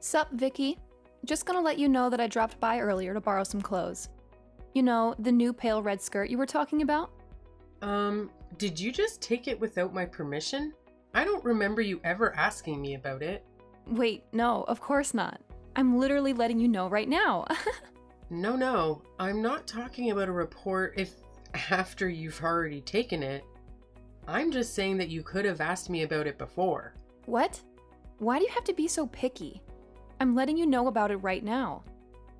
Sup, Vicky? Just gonna let you know that I dropped by earlier to borrow some clothes. You know, the new pale red skirt you were talking about? Did you just take it without my permission? I don't remember you ever asking me about it. Wait, no, of course not. I'm literally letting you know right now. No, I'm not talking about a report if after you've already taken it. I'm just saying that you could have asked me about it before. What? Why do you have to be so picky? I'm letting you know about it right now.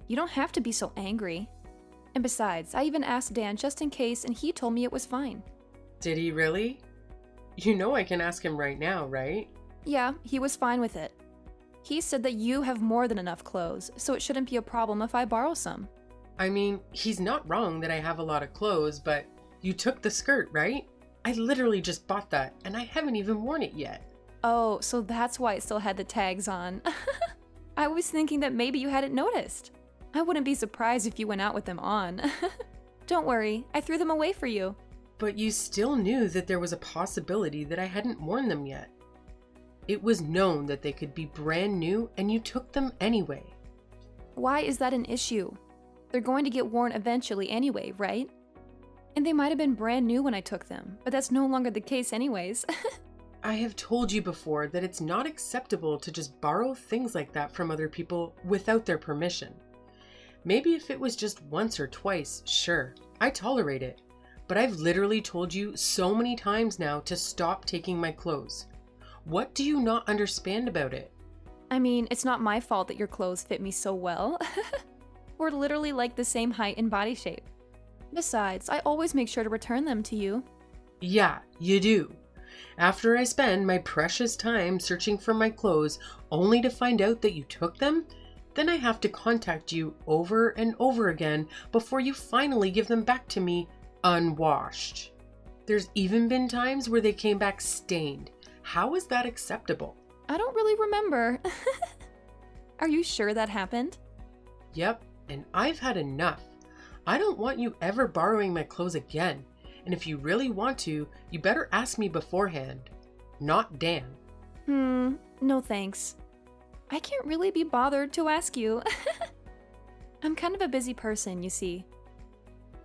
You don't have to be so angry. And besides, I even asked Dan just in case and he told me it was fine. Did he really? You know I can ask him right now, right? Yeah, he was fine with it. He said that you have more than enough clothes, so it shouldn't be a problem if I borrow some. I mean, he's not wrong that I have a lot of clothes, but you took the skirt, right? I literally just bought that and I haven't even worn it yet. Oh, so that's why it still had the tags on. I was thinking that maybe you hadn't noticed. I wouldn't be surprised if you went out with them on. Don't worry, I threw them away for you. But you still knew that there was a possibility that I hadn't worn them yet. It was known that they could be brand new and you took them anyway. Why is that an issue? They're going to get worn eventually anyway, right? And they might have been brand new when I took them, but that's no longer the case anyways. I have told you before that it's not acceptable to just borrow things like that from other people without their permission. Maybe if it was just once or twice, sure, I tolerate it. But I've literally told you so many times now to stop taking my clothes. What do you not understand about it? I mean, it's not my fault that your clothes fit me so well. We're literally like the same height and body shape. Besides, I always make sure to return them to you. Yeah, you do. After I spend my precious time searching for my clothes only to find out that you took them, then I have to contact you over and over again before you finally give them back to me unwashed. There's even been times where they came back stained. How is that acceptable? I don't really remember. Are you sure that happened? Yep, and I've had enough. I don't want you ever borrowing my clothes again. And if you really want to, you better ask me beforehand. Not Dan. No thanks. I can't really be bothered to ask you. I'm kind of a busy person, you see.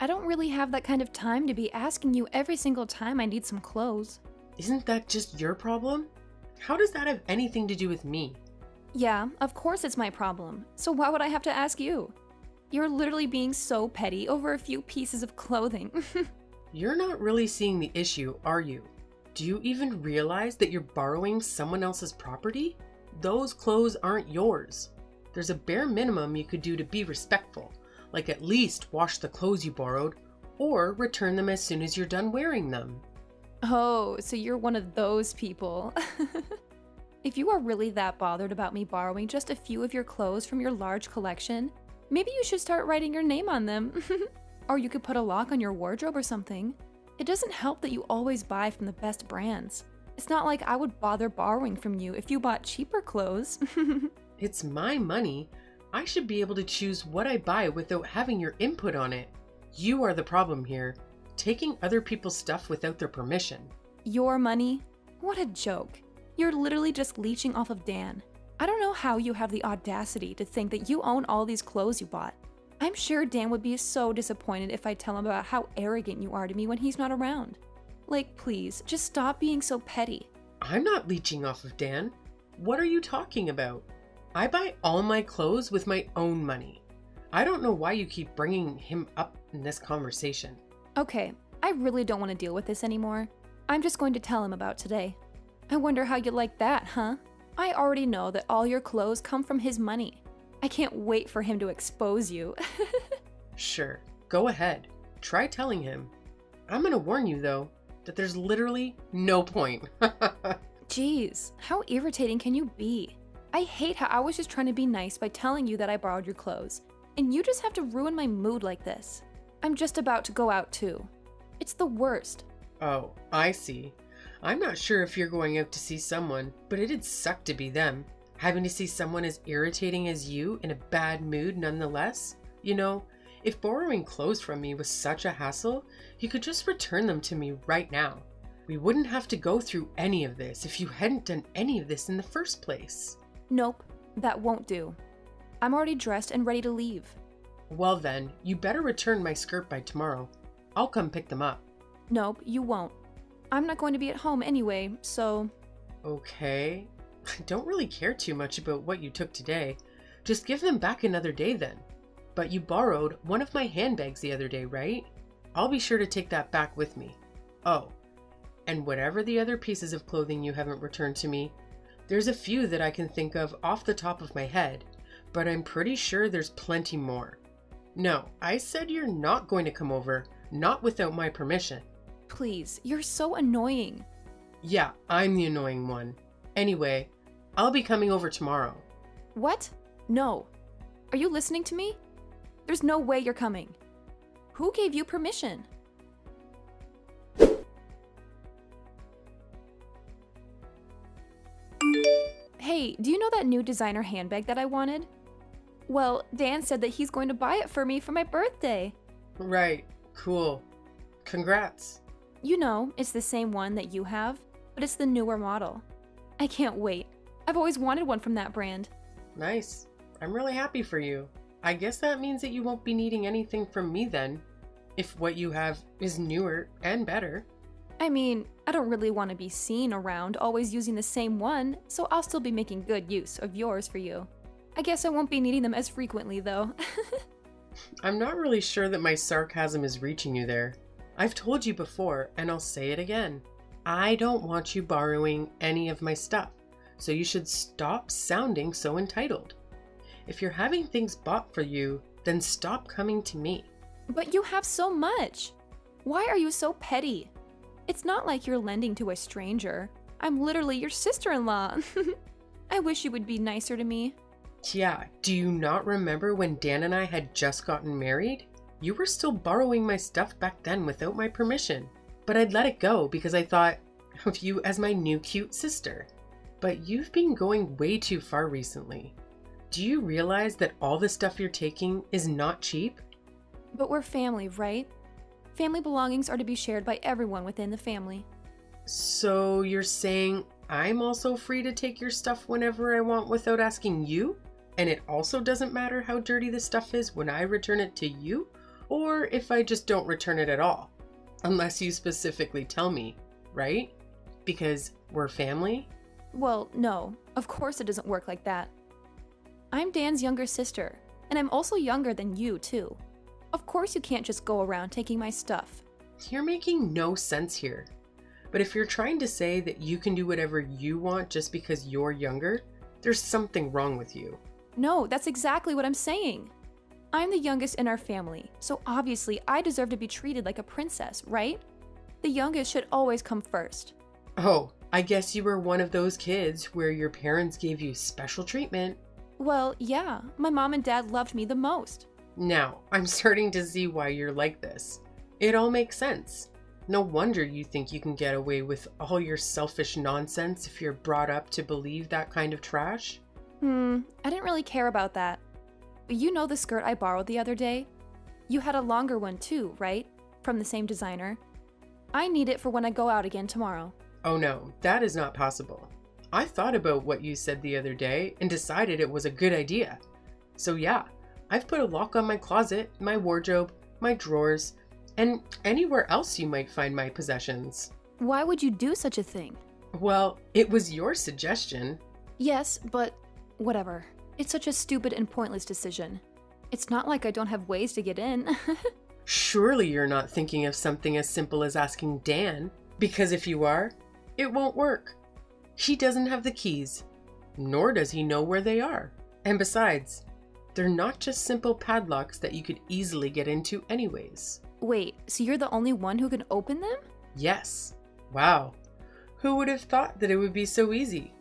I don't really have that kind of time to be asking you every single time I need some clothes. Isn't that just your problem? How does that have anything to do with me? Yeah, of course it's my problem. So why would I have to ask you? You're literally being so petty over a few pieces of clothing. You're not really seeing the issue, are you? Do you even realize that you're borrowing someone else's property? Those clothes aren't yours. There's a bare minimum you could do to be respectful, like at least wash the clothes you borrowed, or return them as soon as you're done wearing them. Oh, so you're one of those people. If you are really that bothered about me borrowing just a few of your clothes from your large collection, maybe you should start writing your name on them. Or you could put a lock on your wardrobe or something. It doesn't help that you always buy from the best brands. It's not like I would bother borrowing from you if you bought cheaper clothes. It's my money. I should be able to choose what I buy without having your input on it. You are the problem here, taking other people's stuff without their permission. Your money? What a joke. You're literally just leeching off of Dan. I don't know how you have the audacity to think that you own all these clothes you bought. I'm sure Dan would be so disappointed if I tell him about how arrogant you are to me when he's not around. Like, please, just stop being so petty. I'm not leeching off of Dan. What are you talking about? I buy all my clothes with my own money. I don't know why you keep bringing him up in this conversation. Okay, I really don't want to deal with this anymore. I'm just going to tell him about today. I wonder how you like that, huh? I already know that all your clothes come from his money. I can't wait for him to expose you. Sure, go ahead. Try telling him. I'm gonna warn you though, that there's literally no point. Jeez, how irritating can you be? I hate how I was just trying to be nice by telling you that I borrowed your clothes, and you just have to ruin my mood like this. I'm just about to go out too. It's the worst. Oh, I see. I'm not sure if you're going out to see someone, but it'd suck to be them. Having to see someone as irritating as you in a bad mood nonetheless. You know, if borrowing clothes from me was such a hassle, you could just return them to me right now. We wouldn't have to go through any of this if you hadn't done any of this in the first place. Nope, That won't do. I'm already dressed and ready to leave. Well then, you better return my skirt by tomorrow. I'll come pick them up. Nope, you won't. I'm not going to be at home anyway, so... Okay. I don't really care too much about what you took today. Just give them back another day then. But you borrowed one of my handbags the other day, right? I'll be sure to take that back with me. Oh, and whatever the other pieces of clothing you haven't returned to me, there's a few that I can think of off the top of my head, but I'm pretty sure there's plenty more. No, I said you're not going to come over, not without my permission. Please, you're so annoying. Yeah, I'm the annoying one. Anyway, I'll be coming over tomorrow. What? No. Are you listening to me? There's no way you're coming. Who gave you permission? Hey, do you know that new designer handbag that I wanted? Well, Dan said that he's going to buy it for me for my birthday. Right, cool. Congrats. You know, it's the same one that you have, but it's the newer model. I can't wait. I've always wanted one from that brand. Nice. I'm really happy for you. I guess that means that you won't be needing anything from me then, if what you have is newer and better. I mean, I don't really want to be seen around always using the same one, so I'll still be making good use of yours for you. I guess I won't be needing them as frequently though. I'm not really sure that my sarcasm is reaching you there. I've told you before, and I'll say it again. I don't want you borrowing any of my stuff, so you should stop sounding so entitled. If you're having things bought for you, then stop coming to me. But you have so much. Why are you so petty? It's not like you're lending to a stranger. I'm literally your sister-in-law. I wish you would be nicer to me. Yeah, do you not remember when Dan and I had just gotten married? You were still borrowing my stuff back then without my permission. But I'd let it go because I thought of you as my new cute sister. But you've been going way too far recently. Do you realize that all the stuff you're taking is not cheap? But we're family, right? Family belongings are to be shared by everyone within the family. So you're saying I'm also free to take your stuff whenever I want without asking you? And it also doesn't matter how dirty the stuff is when I return it to you? Or if I just don't return it at all? Unless you specifically tell me, right? Because we're family? Well, no. Of course it doesn't work like that. I'm Dan's younger sister, and I'm also younger than you, too. Of course you can't just go around taking my stuff. You're making no sense here. But if you're trying to say that you can do whatever you want just because you're younger, there's something wrong with you. No, that's exactly what I'm saying. I'm the youngest in our family, so obviously I deserve to be treated like a princess, right? The youngest should always come first. Oh, I guess you were one of those kids where your parents gave you special treatment. Well, yeah, my mom and dad loved me the most. Now, I'm starting to see why you're like this. It all makes sense. No wonder you think you can get away with all your selfish nonsense if you're brought up to believe that kind of trash. I didn't really care about that. But you know the skirt I borrowed the other day? You had a longer one too, right? From the same designer. I need it for when I go out again tomorrow. Oh no, that is not possible. I thought about what you said the other day and decided it was a good idea. So yeah, I've put a lock on my closet, my wardrobe, my drawers, and anywhere else you might find my possessions. Why would you do such a thing? Well, it was your suggestion. Yes, but whatever. It's such a stupid and pointless decision. It's not like I don't have ways to get in. Surely you're not thinking of something as simple as asking Dan, because if you are, it won't work. He doesn't have the keys, nor does he know where they are. And besides, they're not just simple padlocks that you could easily get into anyways. Wait, so you're the only one who can open them? Yes. Wow. Who would have thought that it would be so easy?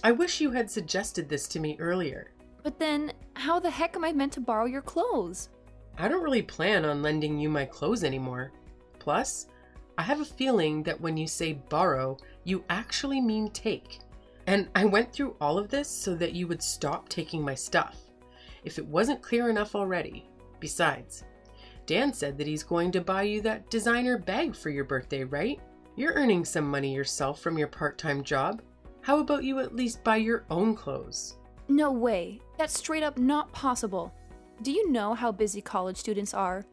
I wish you had suggested this to me earlier. But then, how the heck am I meant to borrow your clothes? I don't really plan on lending you my clothes anymore. Plus, I have a feeling that when you say borrow, you actually mean take. And I went through all of this so that you would stop taking my stuff. If it wasn't clear enough already. Besides, Dan said that he's going to buy you that designer bag for your birthday, right? You're earning some money yourself from your part-time job. How about you at least buy your own clothes? No way. That's straight up not possible. Do you know how busy college students are?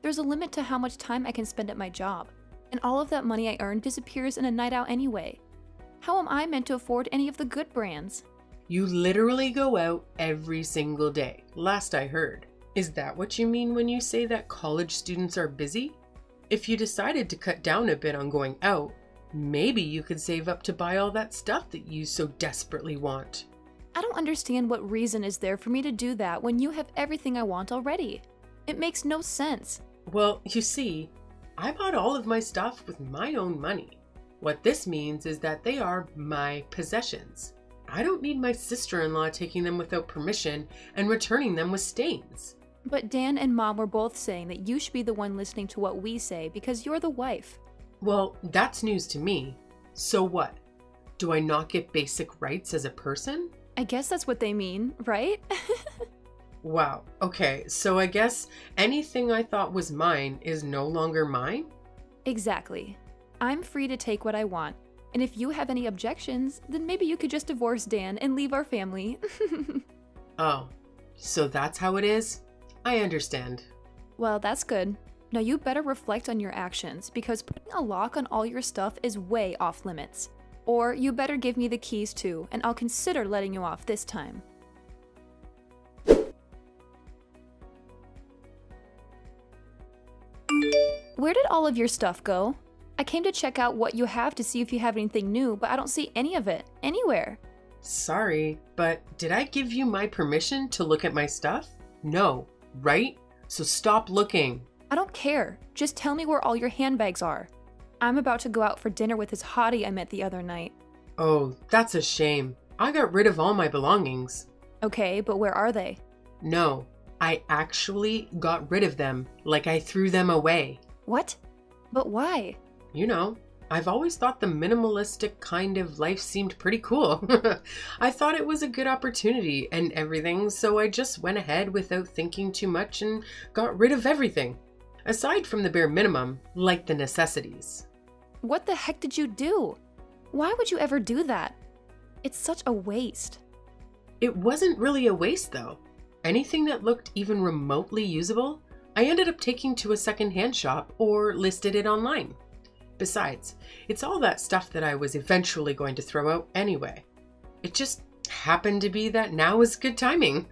There's a limit to how much time I can spend at my job, and all of that money I earn disappears in a night out anyway. How am I meant to afford any of the good brands? You literally go out every single day, last I heard. Is that what you mean when you say that college students are busy? If you decided to cut down a bit on going out, maybe you could save up to buy all that stuff that you so desperately want. I don't understand what reason is there for me to do that when you have everything I want already. It makes no sense. Well, you see, I bought all of my stuff with my own money. What this means is that they are my possessions. I don't need my sister-in-law taking them without permission and returning them with stains. But Dan and Mom were both saying that you should be the one listening to what we say because you're the wife. Well, that's news to me. So what? Do I not get basic rights as a person? I guess that's what they mean, right? Wow. Okay, so I guess anything I thought was mine is no longer mine? Exactly. I'm free to take what I want. And if you have any objections, then maybe you could just divorce Dan and leave our family. Oh, so that's how it is? I understand. Well, that's good. Now you better reflect on your actions because putting a lock on all your stuff is way off limits. Or you better give me the keys too, and I'll consider letting you off this time. Where did all of your stuff go? I came to check out what you have to see if you have anything new, but I don't see any of it anywhere. Sorry, but did I give you my permission to look at my stuff? No, right? So stop looking. I don't care. Just tell me where all your handbags are. I'm about to go out for dinner with this hottie I met the other night. Oh, that's a shame. I got rid of all my belongings. Okay, but where are they? No, I actually got rid of them, like I threw them away. What? But why? You know, I've always thought the minimalistic kind of life seemed pretty cool. I thought it was a good opportunity and everything, so I just went ahead without thinking too much and got rid of everything. Aside from the bare minimum, like the necessities. What the heck did you do? Why would you ever do that? It's such a waste. It wasn't really a waste though. Anything that looked even remotely usable, I ended up taking to a secondhand shop or listed it online. Besides, it's all that stuff that I was eventually going to throw out anyway. It just happened to be that now is good timing.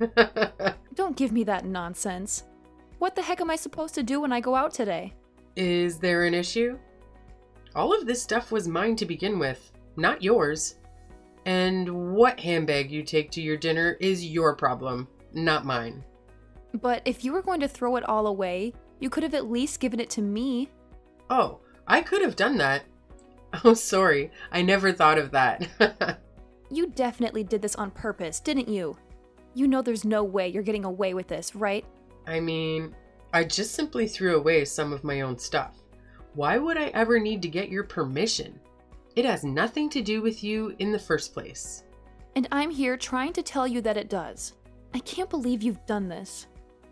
Don't give me that nonsense. What the heck am I supposed to do when I go out today? Is there an issue? All of this stuff was mine to begin with, not yours. And what handbag you take to your dinner is your problem, not mine. But if you were going to throw it all away, you could have at least given it to me. Oh, I could have done that. Oh, sorry, I never thought of that. You definitely did this on purpose, didn't you? You know there's no way you're getting away with this, right? I mean, I just simply threw away some of my own stuff. Why would I ever need to get your permission? It has nothing to do with you in the first place. And I'm here trying to tell you that it does. I can't believe you've done this.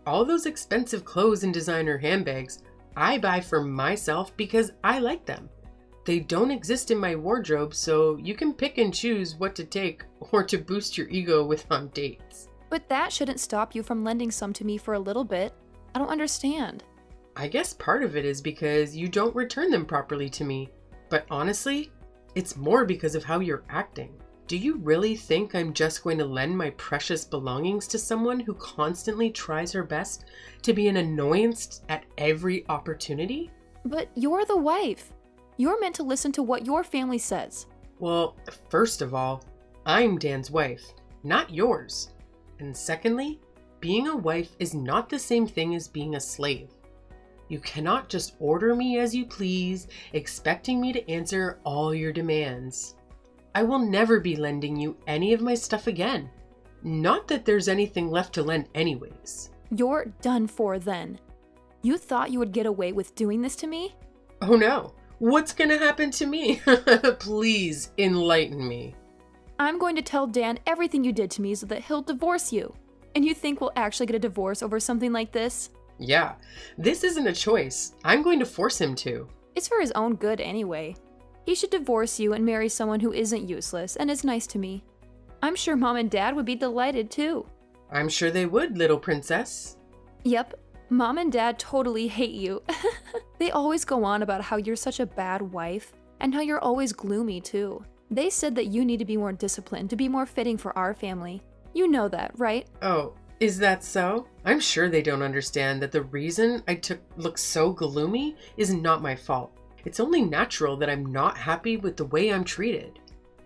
All those expensive clothes and designer handbags I buy for myself because I like them. They don't exist in my wardrobe, so you can pick and choose what to take or to boost your ego with on dates. But that shouldn't stop you from lending some to me for a little bit. I don't understand. I guess part of it is because you don't return them properly to me. But honestly, it's more because of how you're acting. Do you really think I'm just going to lend my precious belongings to someone who constantly tries her best to be an annoyance at every opportunity? But you're the wife. You're meant to listen to what your family says. Well, first of all, I'm Dan's wife, not yours. And secondly, being a wife is not the same thing as being a slave. You cannot just order me as you please, expecting me to answer all your demands. I will never be lending you any of my stuff again. Not that there's anything left to lend anyways. You're done for then. You thought you would get away with doing this to me? Oh no, what's gonna happen to me? Please enlighten me. I'm going to tell Dan everything you did to me so that he'll divorce you. And you think we'll actually get a divorce over something like this? Yeah, this isn't a choice. I'm going to force him to. It's for his own good anyway. He should divorce you and marry someone who isn't useless and is nice to me. I'm sure Mom and Dad would be delighted too. I'm sure they would, little princess. Yep, Mom and Dad totally hate you. They always go on about how you're such a bad wife and how you're always gloomy too. They said that you need to be more disciplined to be more fitting for our family. You know that, right? Oh, is that so? I'm sure they don't understand that the reason I look so gloomy is not my fault. It's only natural that I'm not happy with the way I'm treated.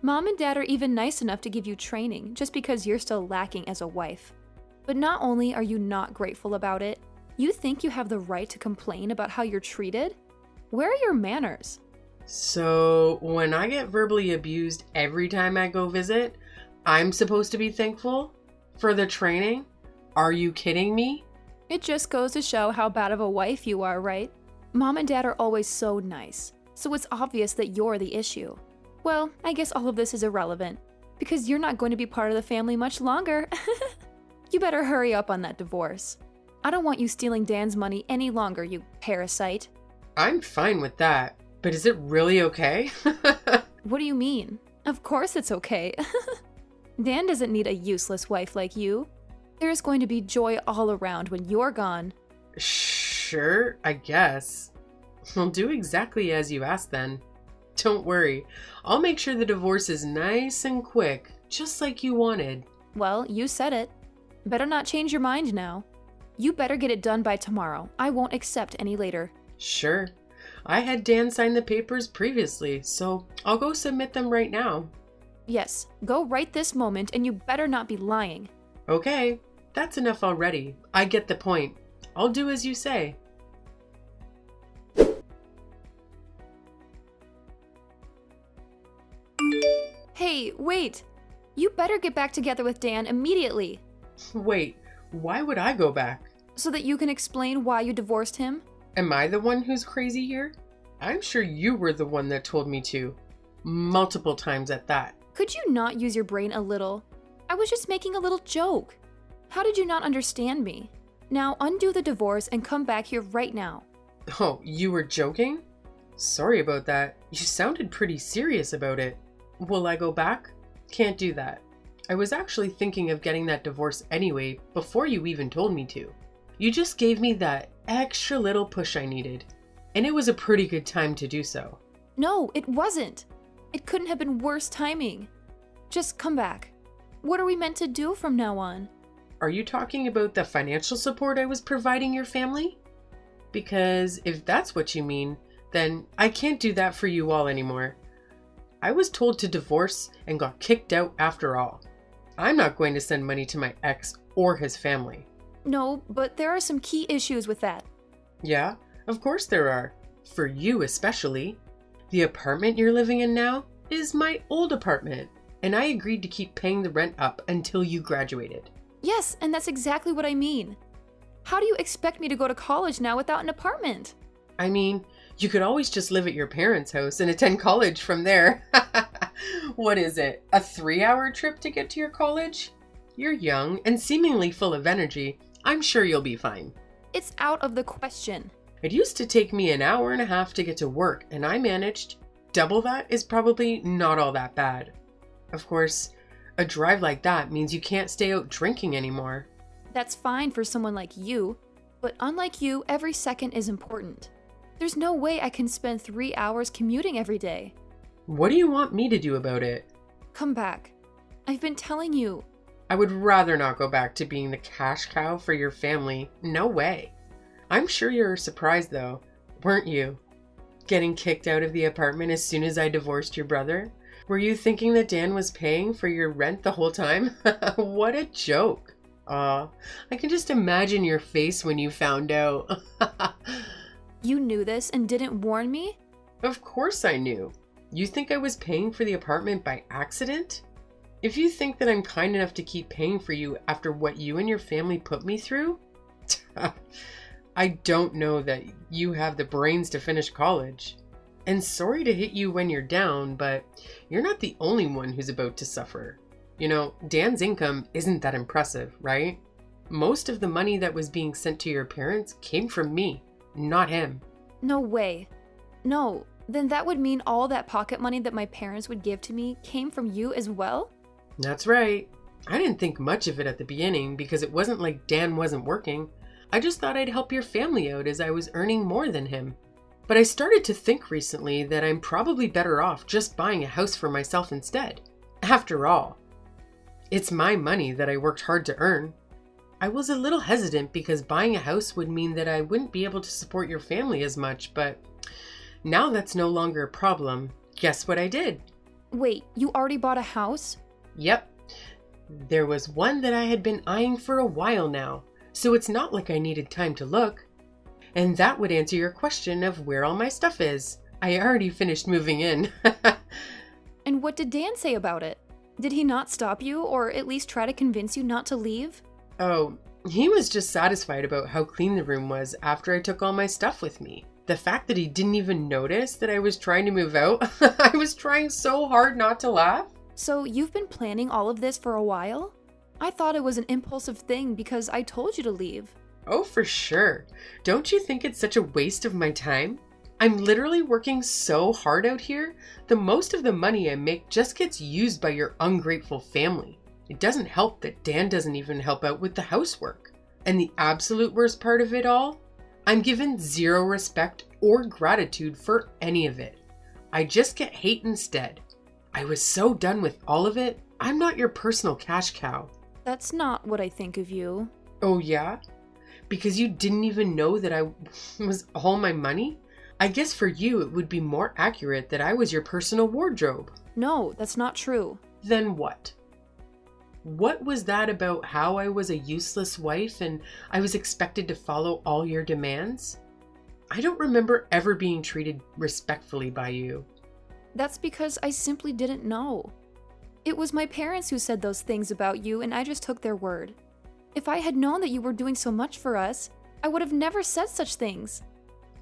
Mom and Dad are even nice enough to give you training just because you're still lacking as a wife. But not only are you not grateful about it, you think you have the right to complain about how you're treated? Where are your manners? So, when I get verbally abused every time I go visit, I'm supposed to be thankful for the training? Are you kidding me? It just goes to show how bad of a wife you are, right? Mom and Dad are always so nice, so it's obvious that you're the issue. Well, I guess all of this is irrelevant, because you're not going to be part of the family much longer. You better hurry up on that divorce. I don't want you stealing Dan's money any longer, you parasite. I'm fine with that, but is it really okay? What do you mean? Of course it's okay. Dan doesn't need a useless wife like you. There's going to be joy all around when you're gone. Sure, I guess. I'll do exactly as you asked then. Don't worry, I'll make sure the divorce is nice and quick, just like you wanted. Well, you said it. Better not change your mind now. You better get it done by tomorrow. I won't accept any later. Sure. I had Dan sign the papers previously, so I'll go submit them right now. Yes, go right this moment, and you better not be lying. Okay, that's enough already. I get the point. I'll do as you say. Hey, wait! You better get back together with Dan immediately, Wait, why would I go back? so that you can explain why you divorced him. Am I the one who's crazy here? I'm sure you were the one that told me to. Multiple times at that. Could you not use your brain a little? I was just making a little joke. How did you not understand me? Now undo the divorce and come back here right now. Oh, you were joking? Sorry about that. You sounded pretty serious about it. Will I go back? Can't do that. I was actually thinking of getting that divorce anyway before you even told me to. You just gave me that extra little push I needed. And it was a pretty good time to do so. No, it wasn't. It couldn't have been worse timing. Just come back. What are we meant to do from now on? Are you talking about the financial support I was providing your family? Because if that's what you mean, then I can't do that for you all anymore. I was told to divorce and got kicked out after all. I'm not going to send money to my ex or his family. No, but there are some key issues with that. Yeah, of course there are. For you especially. The apartment you're living in now is my old apartment, and I agreed to keep paying the rent up until you graduated. Yes, and that's exactly what I mean. How do you expect me to go to college now without an apartment? I mean, you could always just live at your parents' house and attend college from there. What is it, a 3-hour trip to get to your college? You're young and seemingly full of energy. I'm sure you'll be fine. It's out of the question. It used to take me an hour and a half to get to work, and I managed. Double that is probably not all that bad. Of course, a drive like that means you can't stay out drinking anymore. That's fine for someone like you, but unlike you, every second is important. There's no way I can spend 3 hours commuting every day. What do you want me to do about it? Come back. I've been telling you. I would rather not go back to being the cash cow for your family. No way. I'm sure you're surprised though, weren't you? Getting kicked out of the apartment as soon as I divorced your brother? Were you thinking that Dan was paying for your rent the whole time? What a joke. Aw, I can just imagine your face when you found out. You knew this and didn't warn me? Of course I knew. You think I was paying for the apartment by accident? If you think that I'm kind enough to keep paying for you after what you and your family put me through, I don't know that you have the brains to finish college. And sorry to hit you when you're down, but you're not the only one who's about to suffer. You know, Dan's income isn't that impressive, right? Most of the money that was being sent to your parents came from me, not him. No way. No, then that would mean all that pocket money that my parents would give to me came from you as well? That's right. I didn't think much of it at the beginning because it wasn't like Dan wasn't working. I just thought I'd help your family out as I was earning more than him. But I started to think recently that I'm probably better off just buying a house for myself instead. After all, it's my money that I worked hard to earn. I was a little hesitant because buying a house would mean that I wouldn't be able to support your family as much, but now that's no longer a problem. Guess what I did? Wait, you already bought a house? Yep. There was one that I had been eyeing for a while now, so it's not like I needed time to look. And that would answer your question of where all my stuff is. I already finished moving in. And what did Dan say about it? Did he not stop you, or at least try to convince you not to leave? Oh, he was just satisfied about how clean the room was after I took all my stuff with me. The fact that he didn't even notice that I was trying to move out, I was trying so hard not to laugh. So you've been planning all of this for a while? I thought it was an impulsive thing because I told you to leave. Oh, for sure. Don't you think it's such a waste of my time? I'm literally working so hard out here. The most of the money I make just gets used by your ungrateful family. It doesn't help that Dan doesn't even help out with the housework. And the absolute worst part of it all, I'm given zero respect or gratitude for any of it. I just get hate instead. I was so done with all of it. I'm not your personal cash cow. That's not what I think of you. Oh yeah? Because you didn't even know that I was all my money? I guess for you it would be more accurate that I was your personal wardrobe. No, that's not true. Then what? What was that about how I was a useless wife and I was expected to follow all your demands? I don't remember ever being treated respectfully by you. That's because I simply didn't know. It was my parents who said those things about you, and I just took their word. If I had known that you were doing so much for us, I would have never said such things.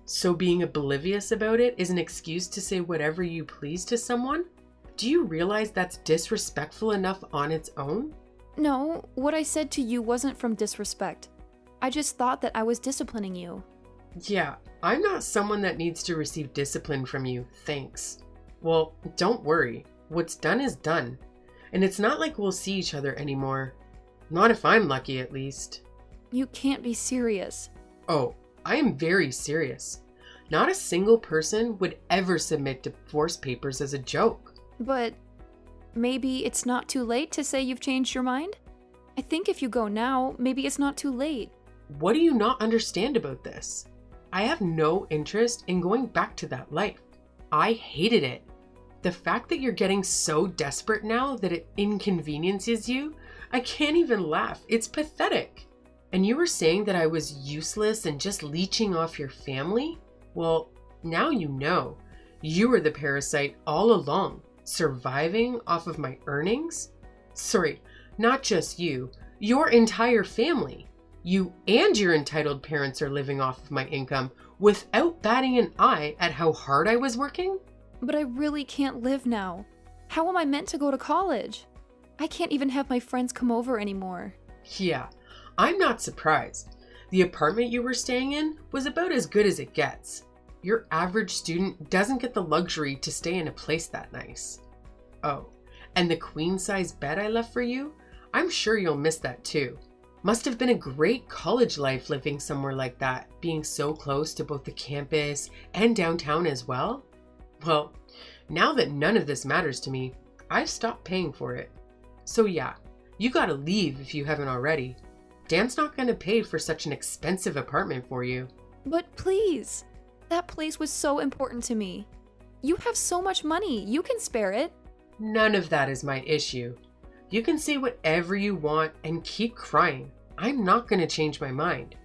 So being oblivious about it is an excuse to say whatever you please to someone? Do you realize that's disrespectful enough on its own? No, what I said to you wasn't from disrespect. I just thought that I was disciplining you. Yeah, I'm not someone that needs to receive discipline from you, thanks. Well, don't worry. What's done is done. And it's not like we'll see each other anymore. Not if I'm lucky, at least. You can't be serious. Oh, I am very serious. Not a single person would ever submit divorce papers as a joke. But maybe it's not too late to say you've changed your mind? I think if you go now, maybe it's not too late. What do you not understand about this? I have no interest in going back to that life. I hated it. The fact that you're getting so desperate now that it inconveniences you, I can't even laugh. It's pathetic. And you were saying that I was useless and just leeching off your family? Well, now you know. You were the parasite all along, surviving off of my earnings? Sorry, not just you, your entire family. You and your entitled parents are living off of my income without batting an eye at how hard I was working? But I really can't live now. How am I meant to go to college? I can't even have my friends come over anymore. Yeah, I'm not surprised. The apartment you were staying in was about as good as it gets. Your average student doesn't get the luxury to stay in a place that nice. Oh, and the queen-size bed I left for you? I'm sure you'll miss that too. Must have been a great college life living somewhere like that, being so close to both the campus and downtown as well. Well, now that none of this matters to me, I've stopped paying for it. So yeah, you gotta leave if you haven't already. Dan's not gonna pay for such an expensive apartment for you. But please, that place was so important to me. You have so much money, you can spare it. None of that is my issue. You can say whatever you want and keep crying. I'm not gonna change my mind.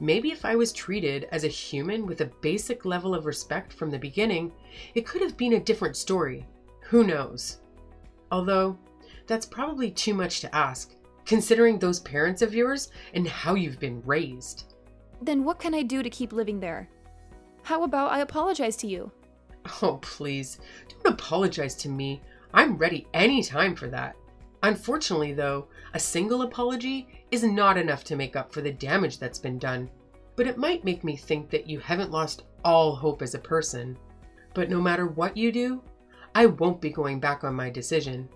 Maybe if I was treated as a human with a basic level of respect from the beginning, it could have been a different story. Who knows? Although, that's probably too much to ask, considering those parents of yours and how you've been raised. Then what can I do to keep living there? How about I apologize to you? Oh, please, don't apologize to me. I'm ready anytime for that. Unfortunately, though, a single apology is not enough to make up for the damage that's been done. But it might make me think that you haven't lost all hope as a person. But no matter what you do, I won't be going back on my decision.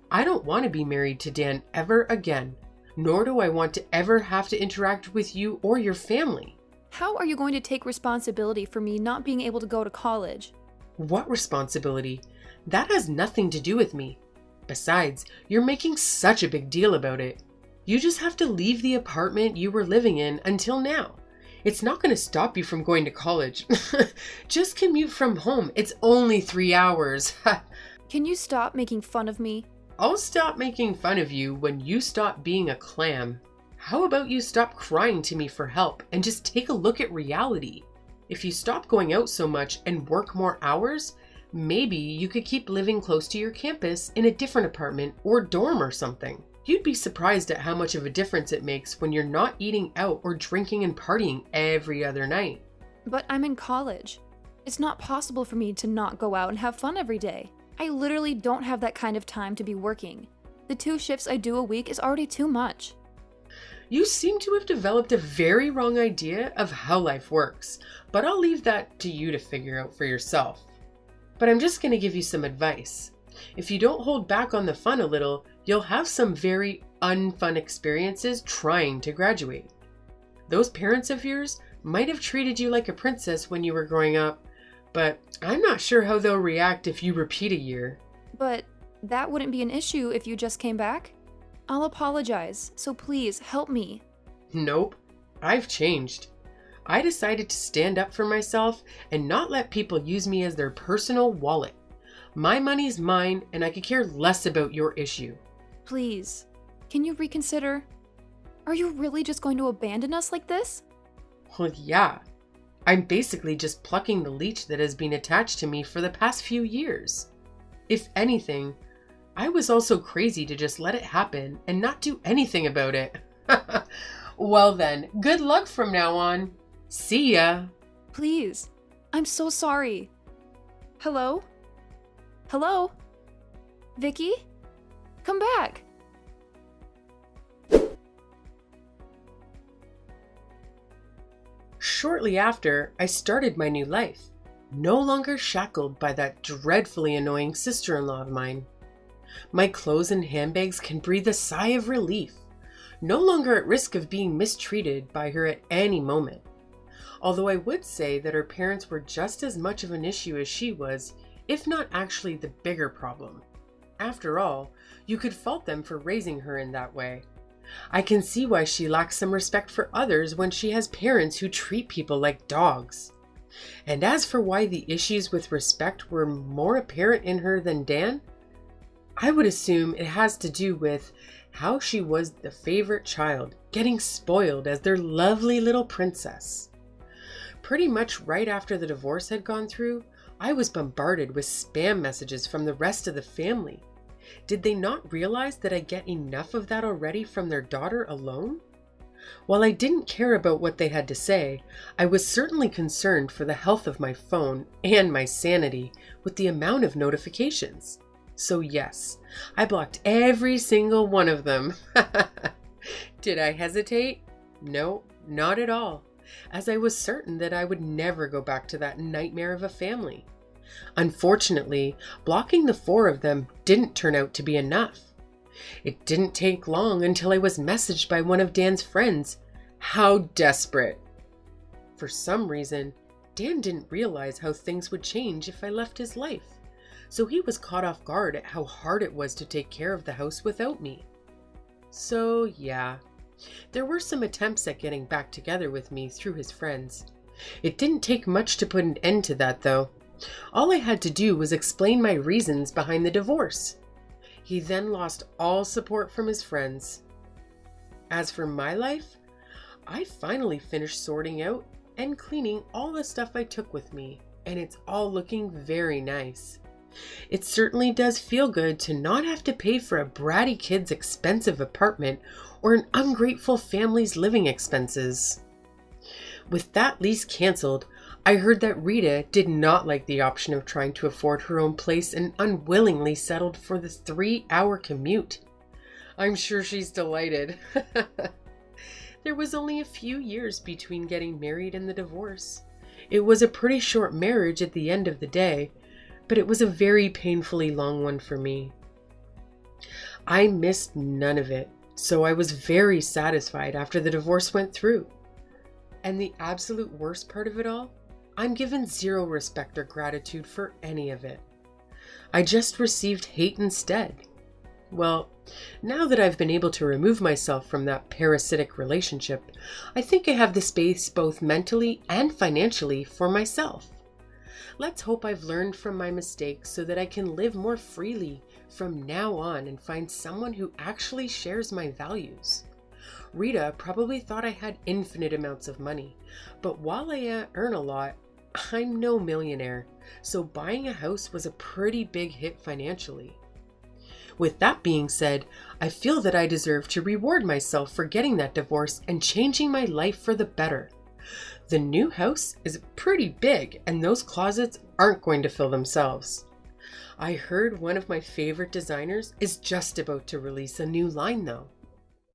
I don't want to be married to Dan ever again, nor do I want to ever have to interact with you or your family. How are you going to take responsibility for me not being able to go to college? What responsibility? That has nothing to do with me. Besides, you're making such a big deal about it. You just have to leave the apartment you were living in until now. It's not going to stop you from going to college. Just commute from home. It's only 3 hours. Can you stop making fun of me? I'll stop making fun of you when you stop being a clam. How about you stop crying to me for help and just take a look at reality? If you stop going out so much and work more hours, maybe you could keep living close to your campus in a different apartment or dorm or something. You'd be surprised at how much of a difference it makes when you're not eating out or drinking and partying every other night. But I'm in college. It's not possible for me to not go out and have fun every day. I literally don't have that kind of time to be working. The 2 shifts I do a week is already too much. You seem to have developed a very wrong idea of how life works, but I'll leave that to you to figure out for yourself. But I'm just going to give you some advice. If you don't hold back on the fun a little, you'll have some very unfun experiences trying to graduate. Those parents of yours might have treated you like a princess when you were growing up, but I'm not sure how they'll react if you repeat a year. But that wouldn't be an issue if you just came back. I'll apologize, so please help me. Nope, I've changed. I decided to stand up for myself and not let people use me as their personal wallet. My money's mine, and I could care less about your issue. Please, can you reconsider? Are you really just going to abandon us like this? Well, yeah. I'm basically just plucking the leech that has been attached to me for the past few years. If anything, I was also crazy to just let it happen and not do anything about it. Well then, good luck from now on. See ya. Please, I'm so sorry. Hello? Hello? Vicky? Come back. Shortly after, I started my new life, no longer shackled by that dreadfully annoying sister-in-law of mine. My clothes and handbags can breathe a sigh of relief, no longer at risk of being mistreated by her at any moment. Although I would say that her parents were just as much of an issue as she was, if not actually the bigger problem. After all, you could fault them for raising her in that way. I can see why she lacks some respect for others when she has parents who treat people like dogs. And as for why the issues with respect were more apparent in her than Dan, I would assume it has to do with how she was the favorite child, getting spoiled as their lovely little princess. Pretty much right after the divorce had gone through, I was bombarded with spam messages from the rest of the family. Did they not realize that I get enough of that already from their daughter alone? While I didn't care about what they had to say, I was certainly concerned for the health of my phone and my sanity with the amount of notifications. So yes, I blocked every single one of them. Did I hesitate? No, not at all, as I was certain that I would never go back to that nightmare of a family. Unfortunately, blocking the 4 of them didn't turn out to be enough. It didn't take long until I was messaged by one of Dan's friends. How desperate! For some reason, Dan didn't realize how things would change if I left his life, so he was caught off guard at how hard it was to take care of the house without me. So yeah, there were some attempts at getting back together with me through his friends. It didn't take much to put an end to that though. All I had to do was explain my reasons behind the divorce. He then lost all support from his friends. As for my life, I finally finished sorting out and cleaning all the stuff I took with me, and it's all looking very nice. It certainly does feel good to not have to pay for a bratty kid's expensive apartment or an ungrateful family's living expenses. With that lease canceled, I heard that Rita did not like the option of trying to afford her own place and unwillingly settled for the 3-hour commute. I'm sure she's delighted. There was only a few years between getting married and the divorce. It was a pretty short marriage at the end of the day, but it was a very painfully long one for me. I missed none of it, so I was very satisfied after the divorce went through. And the absolute worst part of it all, I'm given zero respect or gratitude for any of it. I just received hate instead. Well, now that I've been able to remove myself from that parasitic relationship, I think I have the space both mentally and financially for myself. Let's hope I've learned from my mistakes so that I can live more freely from now on and find someone who actually shares my values. Rita probably thought I had infinite amounts of money, but while I earn a lot, I'm no millionaire, so buying a house was a pretty big hit financially. With that being said, I feel that I deserve to reward myself for getting that divorce and changing my life for the better. The new house is pretty big, and those closets aren't going to fill themselves. I heard one of my favorite designers is just about to release a new line though.